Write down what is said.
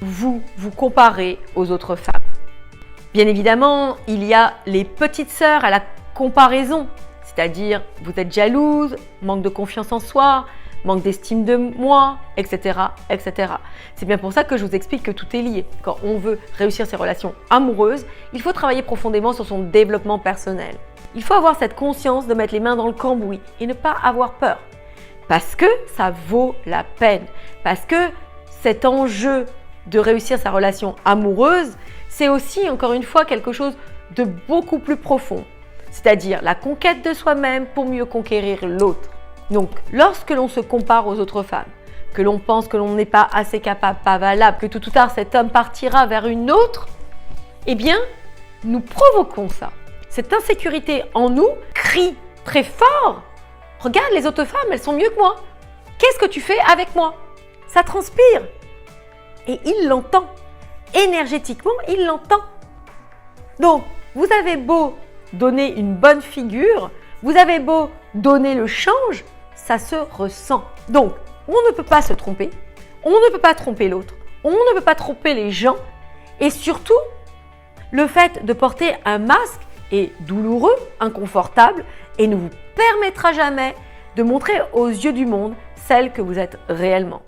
vous vous comparez aux autres femmes. Bien évidemment, il y a les petites sœurs à la comparaison, c'est-à-dire vous êtes jalouse, manque de confiance en soi, manque d'estime de moi, etc., etc. C'est bien pour ça que je vous explique que tout est lié. Quand on veut réussir ses relations amoureuses, il faut travailler profondément sur son développement personnel. Il faut avoir cette conscience de mettre les mains dans le cambouis et ne pas avoir peur. Parce que ça vaut la peine. Parce que cet enjeu de réussir sa relation amoureuse, c'est aussi, encore une fois, quelque chose de beaucoup plus profond. C'est-à-dire la conquête de soi-même pour mieux conquérir l'autre. Donc, lorsque l'on se compare aux autres femmes, que l'on pense que l'on n'est pas assez capable, pas valable, que tout ou tard cet homme partira vers une autre, eh bien, nous provoquons ça. Cette insécurité en nous crie très fort. Regarde, les autres femmes, elles sont mieux que moi. Qu'est-ce que tu fais avec moi? Ça transpire. Et il l'entend. Énergétiquement, il l'entend. Donc, vous avez beau donner une bonne figure, vous avez beau donner le change, ça se ressent. Donc, on ne peut pas se tromper, on ne peut pas tromper l'autre, on ne peut pas tromper les gens. Et surtout, le fait de porter un masque est douloureux, inconfortable et ne vous permettra jamais de montrer aux yeux du monde celle que vous êtes réellement.